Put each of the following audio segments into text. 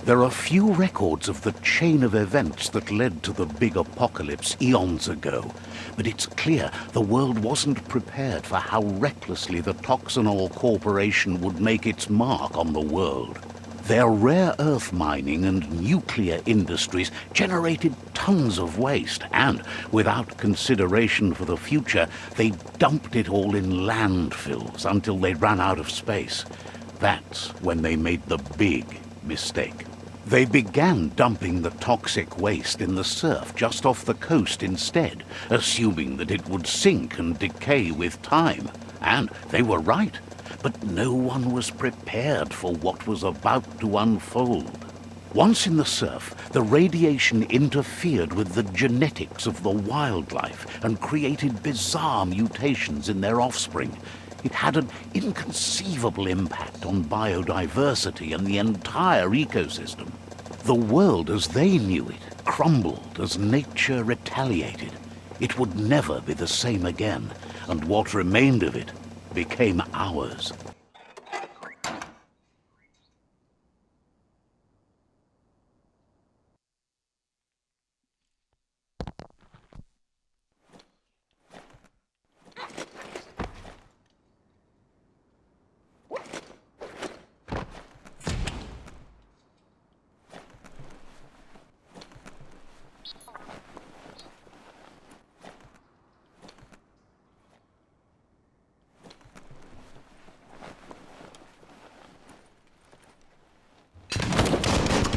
There are few records of the chain of events that led to the big apocalypse eons ago, but it's clear the world wasn't prepared for how recklessly the Toxanol Corporation would make its mark on the world. Their rare earth mining and nuclear industries generated tons of waste, and without consideration for the future, they dumped it all in landfills until they ran out of space. That's when they made the big mistake. They began dumping the toxic waste in the surf just off the coast instead, assuming that it would sink and decay with time. And they were right. But no one was prepared for what was about to unfold. Once in the surf, the radiation interfered with the genetics of the wildlife and created bizarre mutations in their offspring. It had an inconceivable impact on biodiversity and the entire ecosystem. The world as they knew it crumbled as nature retaliated. It would never be the same again, and what remained of it became ours.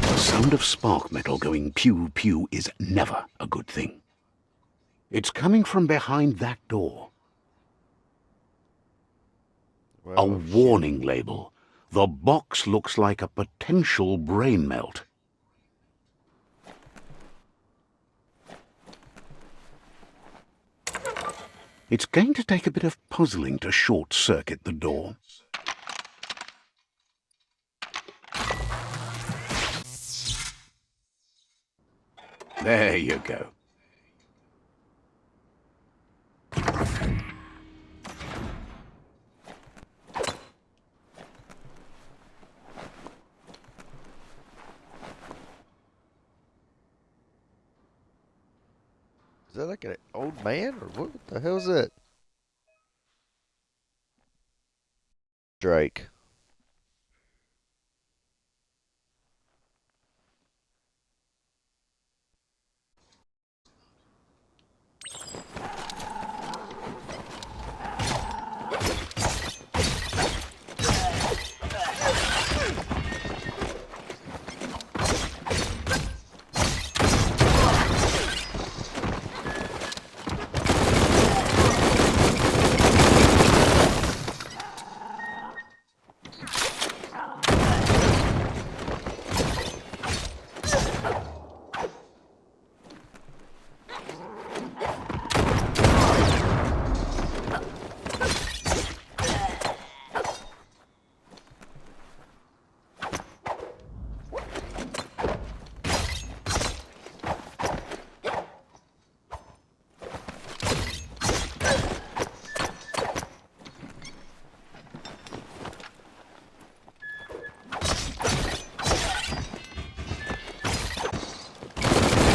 The sound of spark metal going pew-pew is never a good thing. It's coming from behind that door. Well, A warning label. The box looks like a potential brain melt. It's going to take a bit of puzzling to short-circuit the door. There you go. Is that like an old man or what the hell is that? Drake.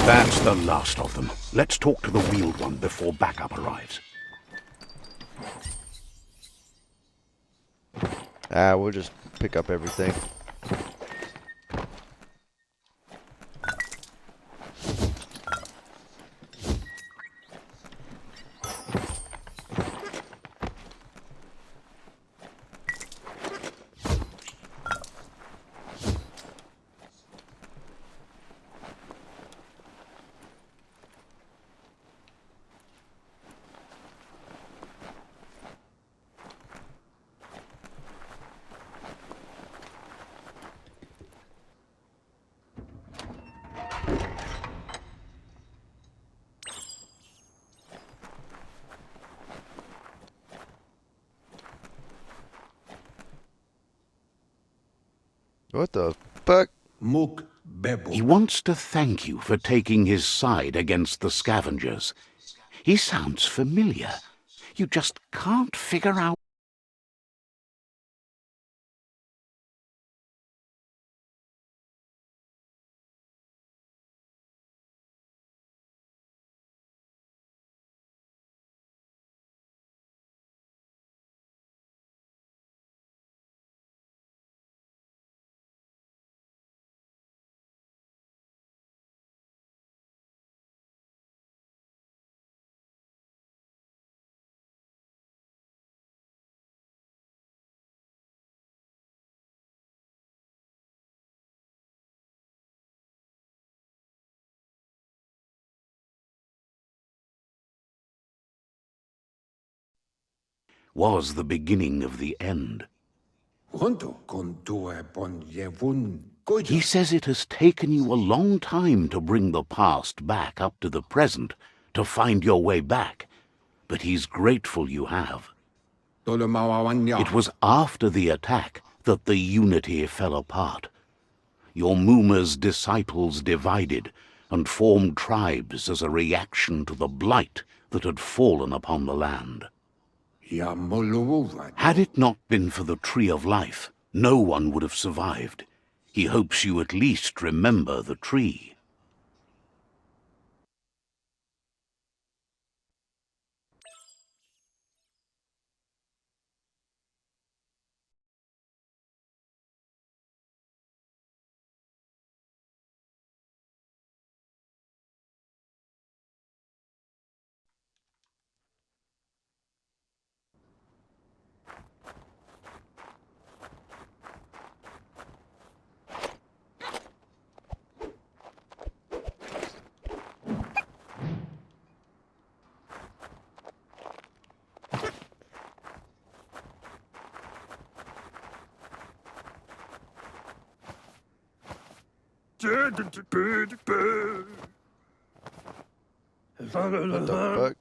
That's the last of them. Let's talk to the wheeled one before backup arrives. We'll just pick up everything. What the fuck? He wants to thank you for taking his side against the scavengers. He sounds familiar. You just can't figure out was the beginning of the end. He says it has taken you a long time to bring the past back up to the present, to find your way back, but he's grateful you have. It was after the attack that the unity fell apart. Your Muma's disciples divided and formed tribes as a reaction to the blight that had fallen upon the land. Had it not been for the Tree of Life, no one would have survived. He hopes you at least remember the tree. What the fuck?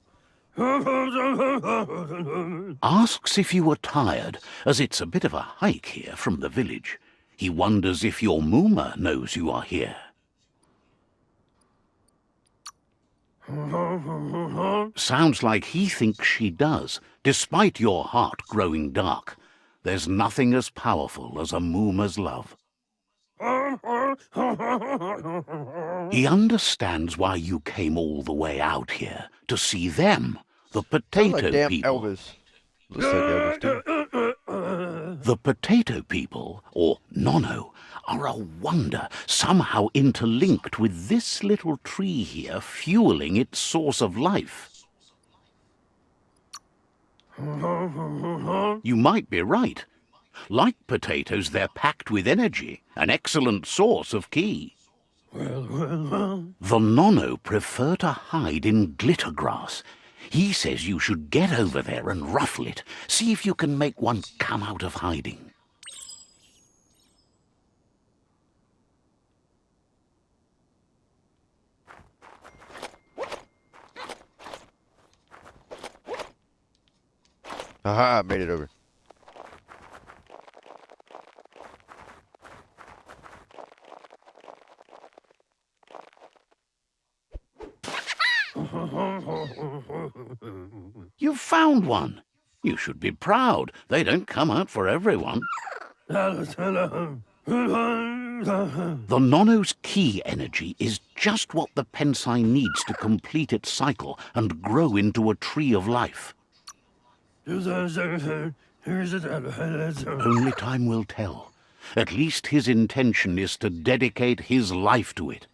Asks if you are tired, as it's a bit of a hike here from the village. He wonders if your Muma knows you are here. Sounds like he thinks she does, despite your heart growing dark. There's nothing as powerful as a Muma's love. He understands why you came all the way out here, to see them, the potato Sound like damn people. Elvis. Looks like Elvis, too. The potato people, or Nono, are a wonder, somehow interlinked with this little tree here, fueling its source of life. You might be right. Like potatoes, they're packed with energy, an excellent source of ki. The Nono prefer to hide in glitter grass. He says you should get over there and ruffle it. See if you can make one come out of hiding. Aha, I made it over. You've found one. You should be proud. They don't come out for everyone. The Nono's ki energy is just what the Pensai needs to complete its cycle and grow into a tree of life. Only time will tell. At least his intention is to dedicate his life to it.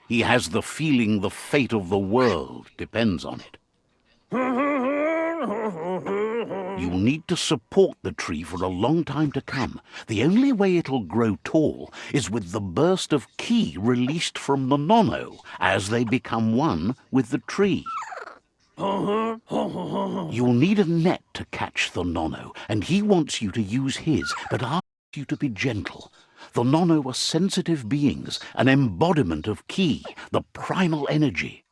He has the feeling the fate of the world depends on it. You'll need to support the tree for a long time to come. The only way it'll grow tall is with the burst of ki released from the Nono as they become one with the tree. You'll need a net to catch the Nono, and he wants you to use his, but asks you to be gentle. The Nono are sensitive beings, an embodiment of ki, the primal energy.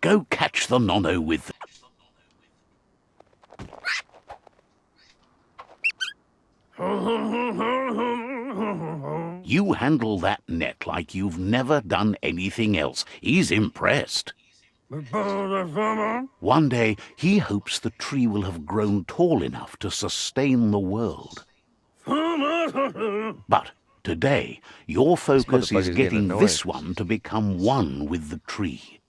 Go catch the Nono with them. You handle that net like you've never done anything else. He's impressed. One day, he hopes the tree will have grown tall enough to sustain the world. But today, your focus is getting this one to become one with the tree.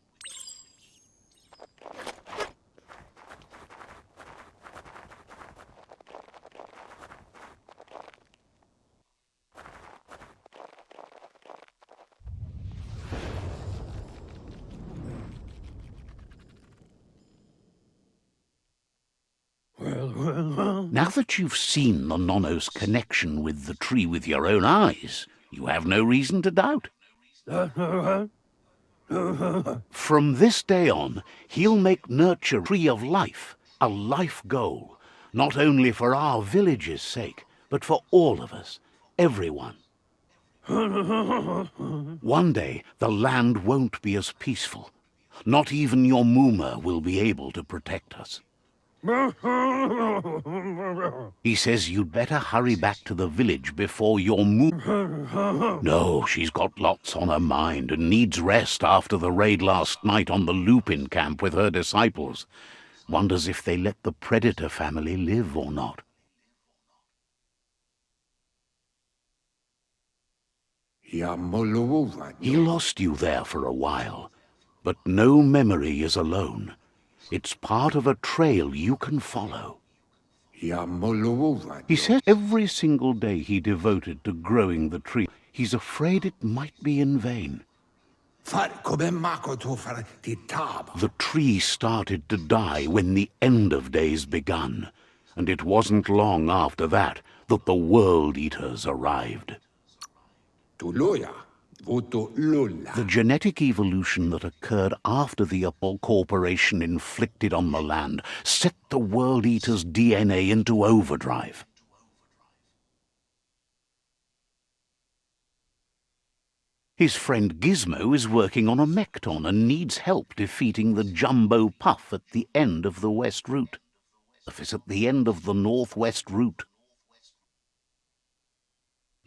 Now that you've seen the Nonno's connection with the tree with your own eyes, you have no reason to doubt. From this day on, he'll make nurture Tree of Life a life goal, not only for our village's sake, but for all of us, everyone. One day, the land won't be as peaceful. Not even your Mooma will be able to protect us. He says you'd better hurry back to the village before your No, she's got lots on her mind and needs rest after the raid last night on the Lupin camp with her disciples. Wonders if they let the Predator family live or not. He lost you there for a while, but no memory is alone. It's part of a trail you can follow. He says every single day he devoted to growing the tree, he's afraid it might be in vain. The tree started to die when the end of days begun, and it wasn't long after that that the World Eaters arrived. The genetic evolution that occurred after the Apple Corporation inflicted on the land set the World Eater's DNA into overdrive. His friend Gizmo is working on a Mekton and needs help defeating the Jumbo Puff at the end of the West Route. Is at the end of the Northwest Route.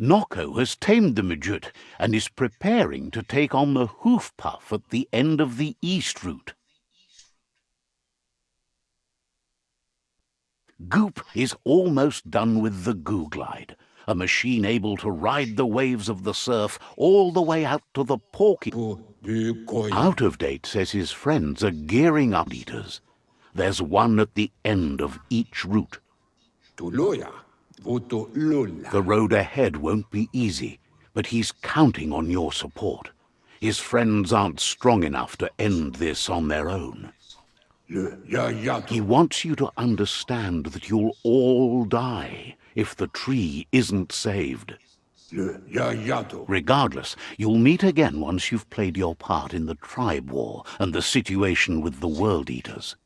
Nocco has tamed the Midget and is preparing to take on the Hoof Puff at the end of the East Route. Goop is almost done with the Googlide, a machine able to ride the waves of the surf all the way out to the Porky. Out of Date says his friends are gearing up eaters. There's one at the end of each route. The road ahead won't be easy, but he's counting on your support. His friends aren't strong enough to end this on their own. He wants you to understand that you'll all die if the tree isn't saved. Regardless, you'll meet again once you've played your part in the tribe war and the situation with the World Eaters.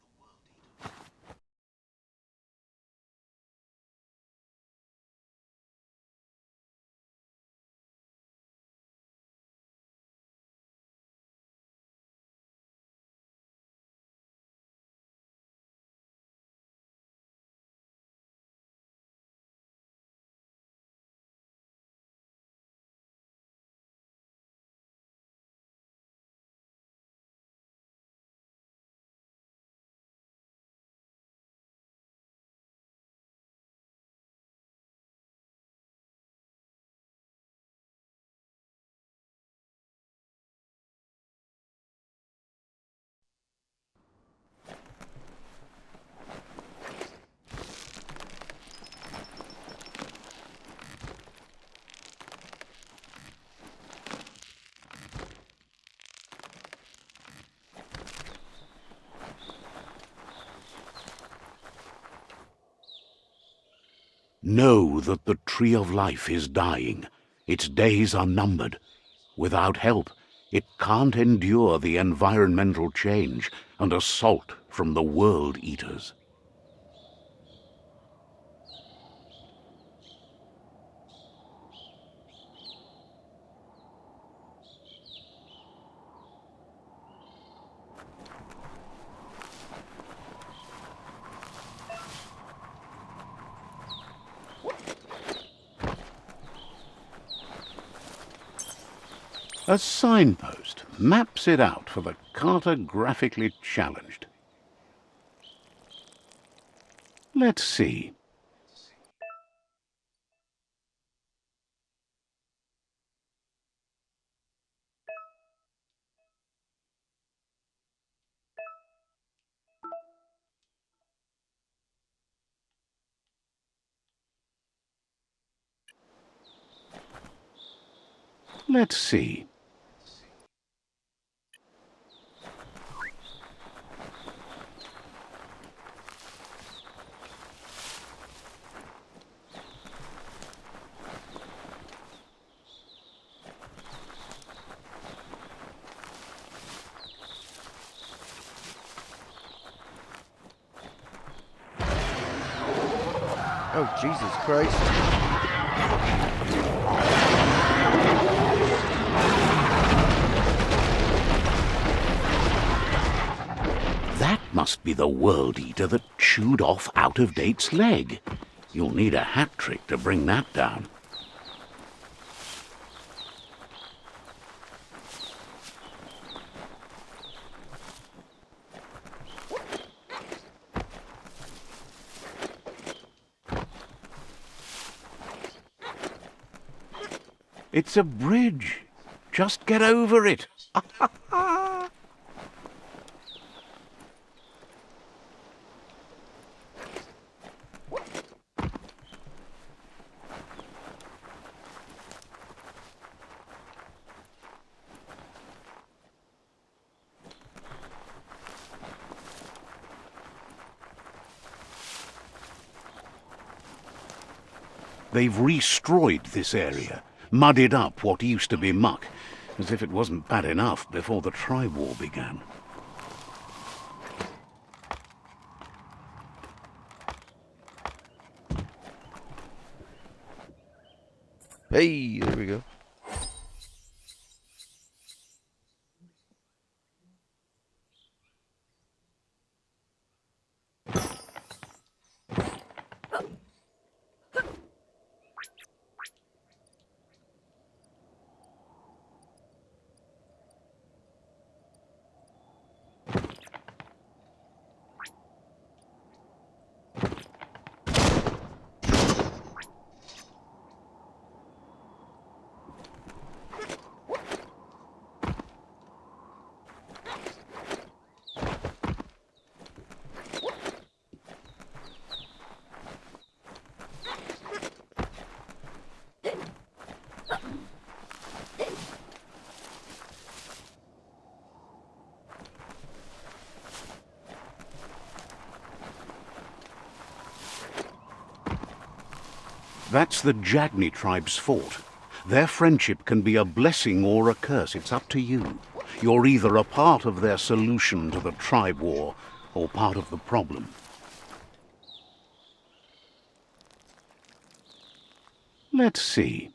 Know that the Tree of Life is dying. Its days are numbered. Without help, it can't endure the environmental change and assault from the World Eaters. A signpost maps it out for the cartographically challenged. Let's see. Let's see. Oh, Jesus Christ. That must be the World Eater that chewed off Out-of-Date's leg. You'll need a hat trick to bring that down. It's a bridge. Just get over it. They've destroyed this area, muddied up what used to be muck, as if it wasn't bad enough before the tribe war began. Hey, there we go. That's the Jagni tribe's fort. Their friendship can be a blessing or a curse. It's up to you. You're either a part of their solution to the tribe war or part of the problem. Let's see.